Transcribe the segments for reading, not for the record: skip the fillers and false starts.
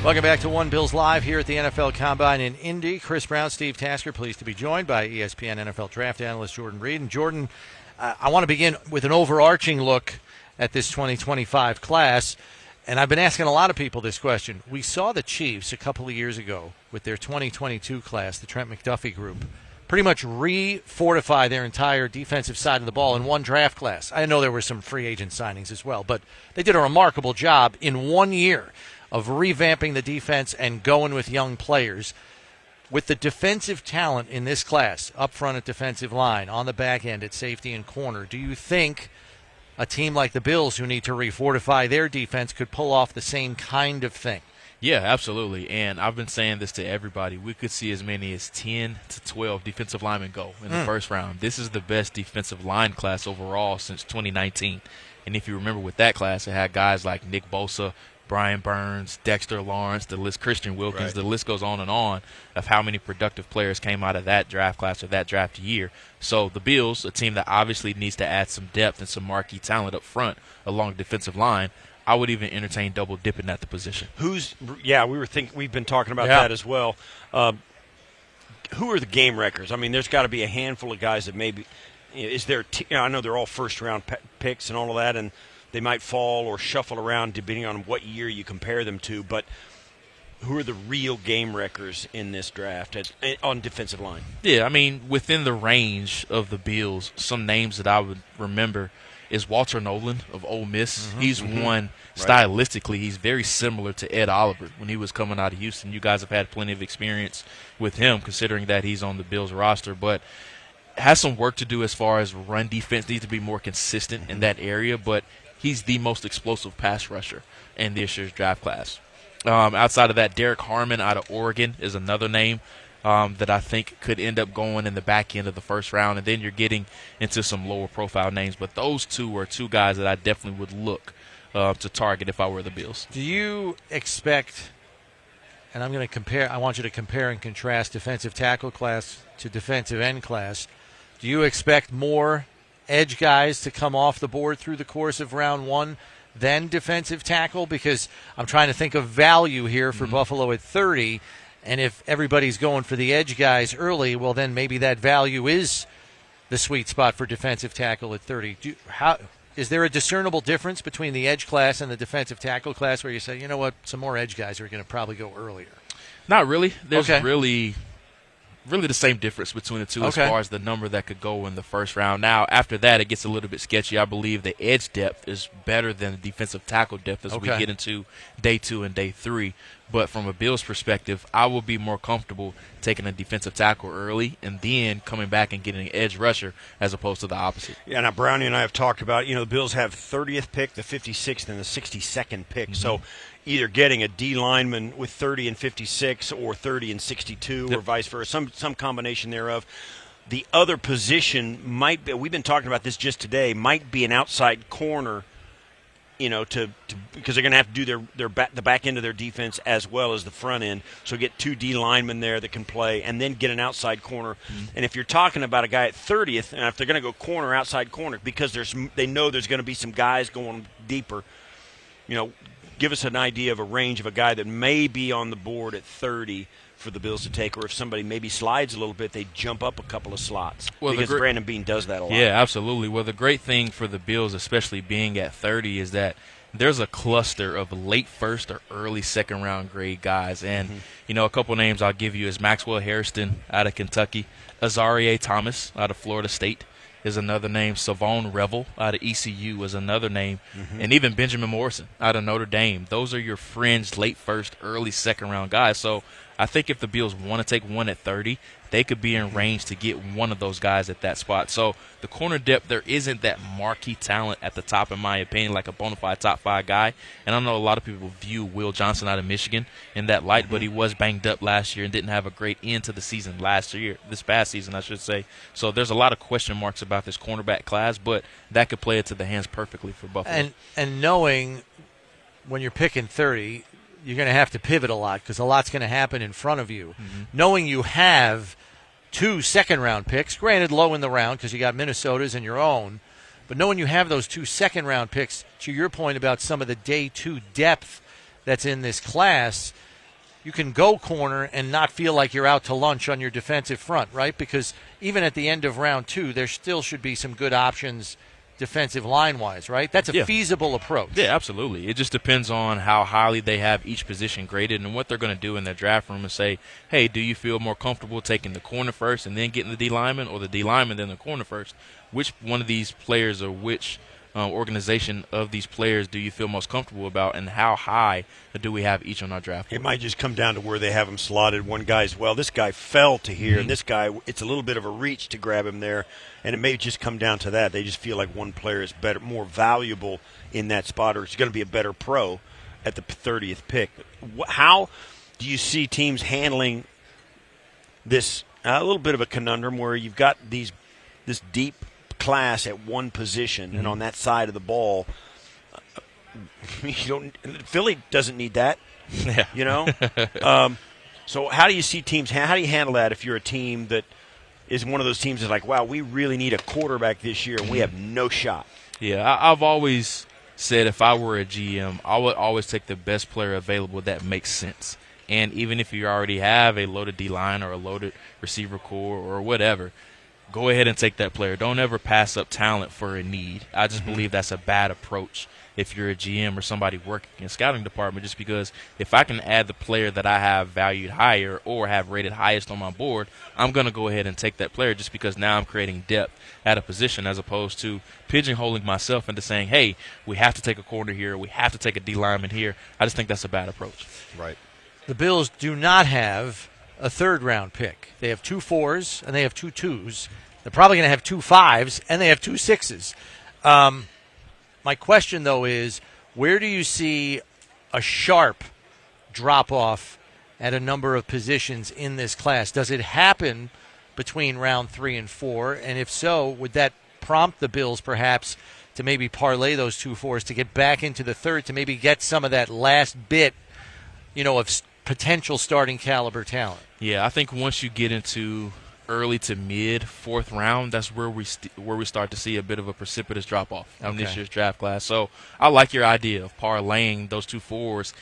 Welcome back to One Bills Live here at the NFL Combine in Indy. Chris Brown, Steve Tasker, pleased to be joined by ESPN NFL Draft analyst Jordan Reid. And Jordan, I want to begin with an overarching look at this 2025 class. And I've been asking a lot of people this question. We saw the Chiefs a couple of years ago with their 2022 class, the Trent McDuffie group, pretty much re-fortify their entire defensive side of the ball in one draft class. I know there were some free agent signings as well, but they did a remarkable job in 1 year of revamping the defense and going with young players. With the defensive talent in this class, up front at defensive line, on the back end at safety and corner, do you think a team like the Bills, who need to refortify their defense, could pull off the same kind of thing? Yeah, absolutely. And I've been saying this to everybody. We could see as many as 10 to 12 defensive linemen go in the first round. This is the best defensive line class overall since 2019. And if you remember with that class, it had guys like Nick Bosa, Brian Burns, Dexter Lawrence, the list, Christian Wilkins, Right. The list goes on and on of how many productive players came out of that draft class or that draft year. So the Bills, a team that obviously needs to add some depth and some marquee talent up front along the defensive line, I would even entertain double dipping at the position. We've been talking about that as well. Who are the game wreckers? I mean, there's got to be a handful of guys that maybe is there. I know they're all first round picks and all of that, and they might fall or shuffle around depending on what year you compare them to. But who are the real game wreckers in this draft on defensive line? Yeah, I mean, within the range of the Bills, some names that I would remember is Walter Nolan of Ole Miss. He's one stylistically. He's very similar to Ed Oliver when he was coming out of Houston. You guys have had plenty of experience with him, considering that he's on the Bills roster, but has some work to do as far as run defense. Needs to be more consistent in that area, but he's the most explosive pass rusher in this year's draft class. Outside of that, Derek Harmon out of Oregon is another name that I think could end up going in the back end of the first round, and then you're getting into some lower profile names. But those two are two guys that I definitely would look to target if I were the Bills. Do you expect, and I'm going to compare, I want you to compare and contrast defensive tackle class to defensive end class. Do you expect more edge guys to come off the board through the course of round one than defensive tackle? Because I'm trying to think of value here for Buffalo at 30, and if everybody's going for the edge guys early, well, then maybe that value is the sweet spot for defensive tackle at 30. Is there a discernible difference between the edge class and the defensive tackle class where you say, you know what, some more edge guys are going to probably go earlier? Not really. There's really the same difference between the two as far as the number that could go in the first round. Now, after that, it gets a little bit sketchy. I believe the edge depth is better than the defensive tackle depth as we get into day 2 and day 3. But from a Bills perspective, I will be more comfortable taking a defensive tackle early and then coming back and getting an edge rusher as opposed to the opposite. Yeah, now Brownie and I have talked about, the Bills have 30th pick, the 56th, and the 62nd pick. So either getting a D lineman with 30 and 56 or 30 and 62 or vice versa, some combination thereof. The other position might be, we've been talking about this just today, might be an outside corner, because they're going to have to do the back end of their defense as well as the front end. So get 2 D linemen there that can play, and then get an outside corner. And if you're talking about a guy at 30th, and if they're going to go outside corner, because they know there's going to be some guys going deeper, give us an idea of a range of a guy that may be on the board at 30 for the Bills to take, or if somebody maybe slides a little bit, they jump up a couple of slots. Well, because Brandon Beane does that a lot. Yeah, absolutely. Well, the great thing for the Bills, especially being at 30, is that there's a cluster of late first or early second round grade guys. And, a couple names I'll give you is Maxwell Hairston out of Kentucky, Azareé Thomas out of Florida State is another name, Savon Revel out of ECU is another name, and even Benjamin Morrison out of Notre Dame. Those are your fringe late first, early second round guys. So I think if the Bills want to take one at 30, they could be in range to get one of those guys at that spot. So the corner depth, there isn't that marquee talent at the top, in my opinion, like a bona fide top 5 guy. And I know a lot of people view Will Johnson out of Michigan in that light, but he was banged up last year and didn't have a great end to the season this past season, I should say. So there's a lot of question marks about this cornerback class, but that could play into the hands perfectly for Buffalo. And knowing when you're picking 30, you're going to have to pivot a lot because a lot's going to happen in front of you. Knowing you have 2 second-round picks, granted low in the round because you got Minnesota's and your own, but knowing you have those 2 second-round picks, to your point about some of the day 2 depth that's in this class, you can go corner and not feel like you're out to lunch on your defensive front, right? Because even at the end of round 2, there still should be some good options defensive line-wise, right? That's a feasible approach. Yeah, absolutely. It just depends on how highly they have each position graded and what they're going to do in their draft room and say, hey, do you feel more comfortable taking the corner first and then getting the D lineman, or the D lineman then the corner first? Which one of these players, or which organization of these players do you feel most comfortable about, and how high do we have each on our draft board? It might just come down to where they have him slotted. One guy's, well, this guy fell to here, and this guy, it's a little bit of a reach to grab him there, and it may just come down to that. They just feel like one player is better, more valuable in that spot, or it's going to be a better pro at the 30th pick. How do you see teams handling this? A little bit of a conundrum where you've got this deep class at one position, and on that side of the ball, Philly doesn't need that. Yeah. You know. So how do you see teams? How do you handle that if you're a team that is one of those teams that's like, wow, we really need a quarterback this year, and we have no shot? Yeah, I've always said if I were a GM, I would always take the best player available that makes sense. And even if you already have a loaded D-line or a loaded receiver core or whatever, go ahead and take that player. Don't ever pass up talent for a need. I just believe that's a bad approach if you're a GM or somebody working in the scouting department, just because if I can add the player that I have valued higher or have rated highest on my board, I'm going to go ahead and take that player, just because now I'm creating depth at a position, as opposed to pigeonholing myself into saying, hey, we have to take a corner here, we have to take a D lineman here. I just think that's a bad approach. Right. The Bills do not have a third-round pick. They have 2 4s and they have 2 2s. They're probably going to have 2 5s and they have 2 6s. My question, though, is where do you see a sharp drop-off at a number of positions in this class? Does it happen between round 3 and 4? And if so, would that prompt the Bills perhaps to maybe parlay those 2 4s to get back into the third, to maybe get some of that last bit, of potential starting caliber talent? Yeah, I think once you get into early to mid 4th round, that's where we start to see a bit of a precipitous drop off in this year's draft class. So I like your idea of parlaying those 2 4s,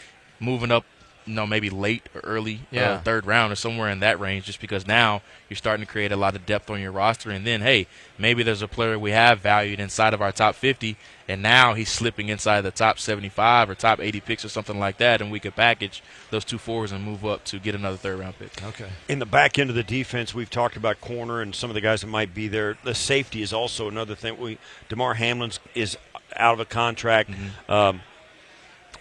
moving up, maybe late or early 3rd round or somewhere in that range, just because now you're starting to create a lot of depth on your roster. And then, hey, maybe there's a player we have valued inside of our top 50, and now he's slipping inside the top 75 or top 80 picks or something like that, and we could package those 2 4s and move up to get another 3rd round pick. Okay. In the back end of the defense, we've talked about corner and some of the guys that might be there. The safety is also another thing. DeMar Hamlin is out of a contract.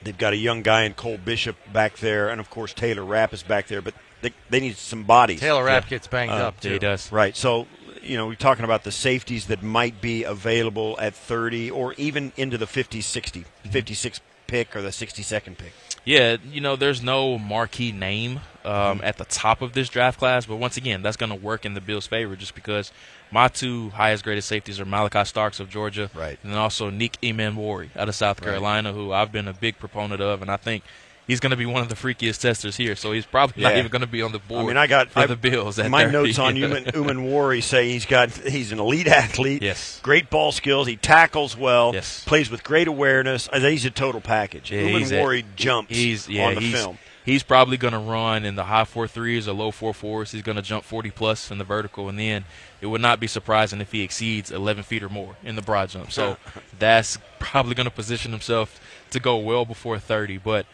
They've got a young guy in Cole Bishop back there, and, of course, Taylor Rapp is back there. But they need some bodies. Taylor Rapp gets banged up, too. He does. Right. So, we're talking about the safeties that might be available at 30 or even into the 50, 60, 56 pick or the 62nd pick. Yeah, there's no marquee name at the top of this draft class, but once again, that's going to work in the Bills' favor, just because my 2 highest graded safeties are Malachi Starks of Georgia, right, and then also Nick Emanwori out of South Carolina, who I've been a big proponent of, and I think he's going to be one of the freakiest testers here, so he's probably not even going to be on the board for the Bills. My notes on Emanwori say he's an elite athlete, great ball skills, he tackles well, plays with great awareness. I think he's a total package. Emanwori jumps on the film. He's probably going to run in the high 4.3s or low 4.4s. He's going to jump 40-plus in the vertical, and then it would not be surprising if he exceeds 11 feet or more in the broad jump. So that's probably going to position himself to go well before 30. But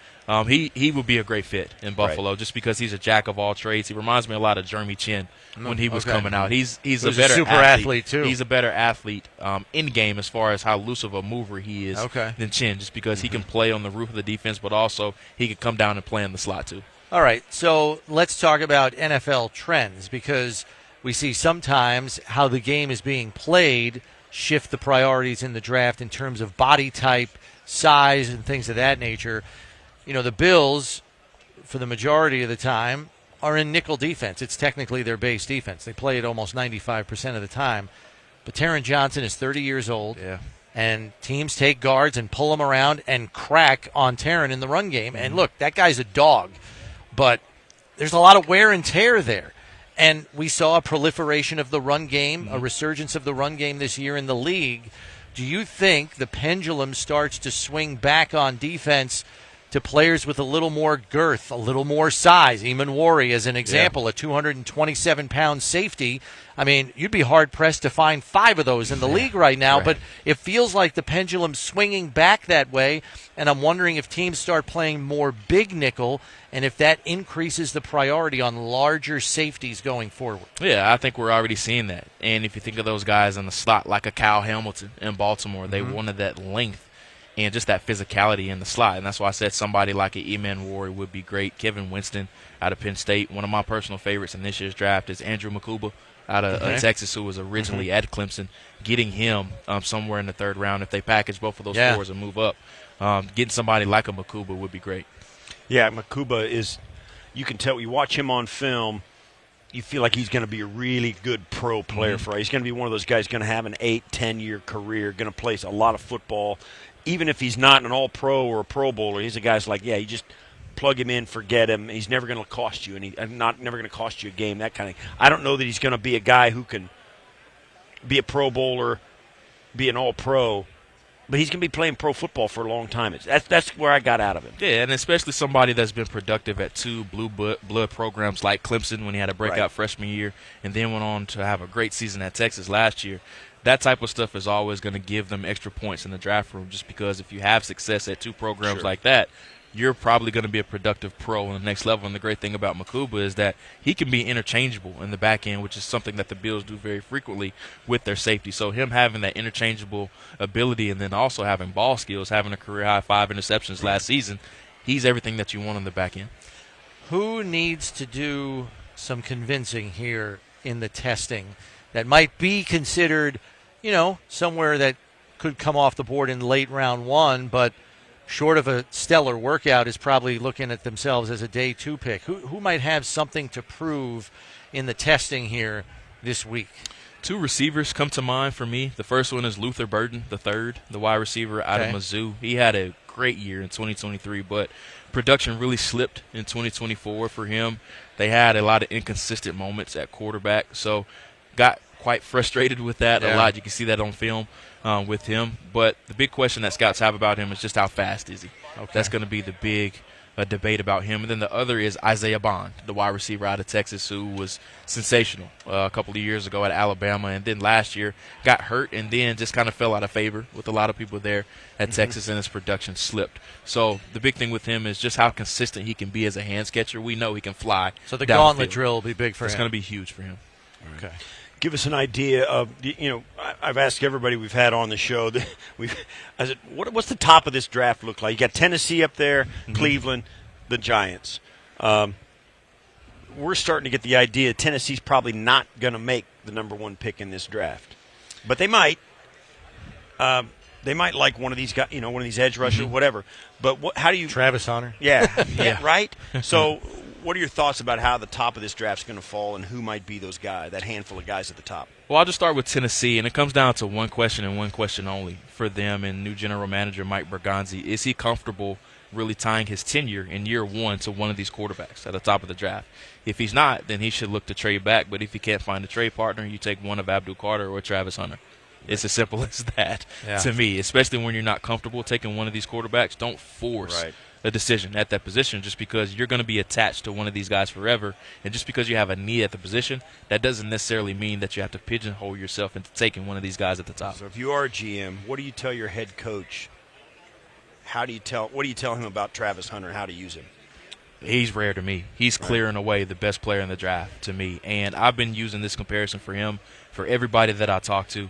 he would be a great fit in Buffalo just because he's a jack of all trades. He reminds me a lot of Jeremy Chin when he was coming out. He's a better super athlete too. He's a better athlete in game as far as how loose of a mover he is than Chin, just because he can play on the roof of the defense, but also he can come down and play in the slot too. All right, so let's talk about NFL trends, because we see sometimes how the game is being played shift the priorities in the draft in terms of body type, size, and things of that nature. The Bills, for the majority of the time, are in nickel defense. It's technically their base defense. They play it almost 95% of the time. But Taron Johnson is 30 years old, and teams take guards and pull them around and crack on Taron in the run game. And look, that guy's a dog, but there's a lot of wear and tear there. And we saw a proliferation of the run game, a resurgence of the run game this year in the league. Do you think the pendulum starts to swing back on defense to players with a little more girth, a little more size. Eamon Worry, as an example, a 227-pound safety. I mean, you'd be hard-pressed to find 5 of those in the league right now, but it feels like the pendulum's swinging back that way, and I'm wondering if teams start playing more big nickel and if that increases the priority on larger safeties going forward. Yeah, I think we're already seeing that. And if you think of those guys in the slot, like a Kyle Hamilton in Baltimore, they wanted that length and just that physicality in the slot. And that's why I said somebody like an Eamon Worry would be great. Kevin Winston out of Penn State. One of my personal favorites in this year's draft is Andrew Makuba out of Texas, who was originally at Clemson. Getting him somewhere in the 3rd round, if they package both of those scores and move up, getting somebody like a Makuba would be great. Yeah, Makuba is – you can tell – you watch him on film, you feel like he's going to be a really good pro player for us. He's going to be one of those guys going to have an 8-10-year career, going to play a lot of football. Even if he's not an all-pro or a Pro Bowler, he's a guy's like, you just plug him in, forget him. He's never going to cost you, and never going to cost you a game, that kind of thing. I don't know that he's going to be a guy who can be a Pro Bowler, be an all-pro, but he's going to be playing pro football for a long time. That's where I got out of him. Yeah, and especially somebody that's been productive at 2 blue blood programs like Clemson when he had a breakout freshman year and then went on to have a great season at Texas last year. That type of stuff is always going to give them extra points in the draft room, just because if you have success at 2 programs like that, you're probably going to be a productive pro on the next level. And the great thing about Makuba is that he can be interchangeable in the back end, which is something that the Bills do very frequently with their safety. So him having that interchangeable ability and then also having ball skills, having a career-high 5 interceptions last season, he's everything that you want on the back end. Who needs to do some convincing here in the testing that might be considered – somewhere that could come off the board in late round 1, but short of a stellar workout is probably looking at themselves as a day 2 pick? Who might have something to prove in the testing here this week? 2 receivers come to mind for me. The first one is Luther Burden, the 3rd, the wide receiver out of Mizzou. He had a great year in 2023, but production really slipped in 2024 for him. They had a lot of inconsistent moments at quarterback, so got quite frustrated with that a lot. You can see that on film with him. But the big question that scouts have about him is just how fast is he? That's going to be the big debate about him. And then the other is Isaiah Bond, the wide receiver out of Texas, who was sensational a couple of years ago at Alabama, and then last year got hurt and then just kind of fell out of favor with a lot of people there at Texas, and his production slipped. So the big thing with him is just how consistent he can be as a hands catcher. We know he can fly. So the gauntlet drill will be big for him. It's going to be huge for him. Okay. Give us an idea of, I've asked everybody we've had on the show, I said, what's the top of this draft look like? You got Tennessee up there, Cleveland, the Giants. We're starting to get the idea Tennessee's probably not going to make the number 1 pick in this draft. But they might. They might like one of these guys, one of these edge rushers, whatever. But how do you – Travis Hunter. Yeah, right? So – what are your thoughts about how the top of this draft is going to fall and who might be those guys, that handful of guys at the top? Well, I'll just start with Tennessee, and it comes down to one question and one question only for them and new general manager Mike Berganzi. Is he comfortable really tying his tenure in year 1 to one of these quarterbacks at the top of the draft? If he's not, then he should look to trade back. But if he can't find a trade partner, you take one of Abdul Carter or Travis Hunter. It's as simple as that to me, especially when you're not comfortable taking one of these quarterbacks. Don't force a decision at that position just because you're going to be attached to one of these guys forever. And just because you have a need at the position, that doesn't necessarily mean that you have to pigeonhole yourself into taking one of these guys at the top. So if you are a GM, what do you tell your head coach? What do you tell him about Travis Hunter and how to use him? He's rare to me. He's clearing away the best player in the draft to me. And I've been using this comparison for him for everybody that I talk to.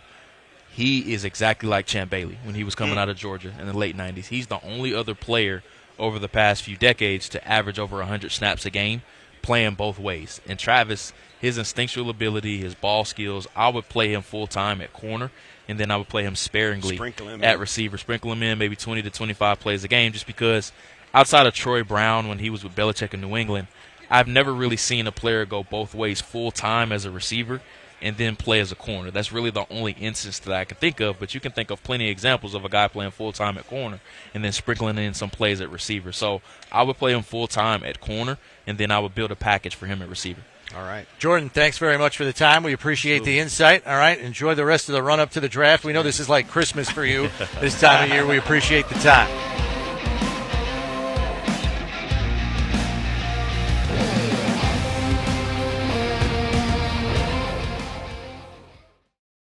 He is exactly like Champ Bailey when he was coming out of Georgia in the late 90s. He's the only other player over the past few decades to average over 100 snaps a game, playing both ways. And Travis, his instinctual ability, his ball skills, I would play him full-time at corner, and then I would play him sparingly at receiver. Sprinkle him in maybe 20 to 25 plays a game just because outside of Troy Brown when he was with Belichick in New England, I've never really seen a player go both ways full-time as a receiver and then play as a corner. That's really the only instance that I can think of, but you can think of plenty of examples of a guy playing full-time at corner and then sprinkling in some plays at receiver. So I would play him full-time at corner, and then I would build a package for him at receiver. All right. Jordan, thanks very much for the time. We appreciate the insight. All right, enjoy the rest of the run-up to the draft. We know this is like Christmas for you this time of year. We appreciate the time.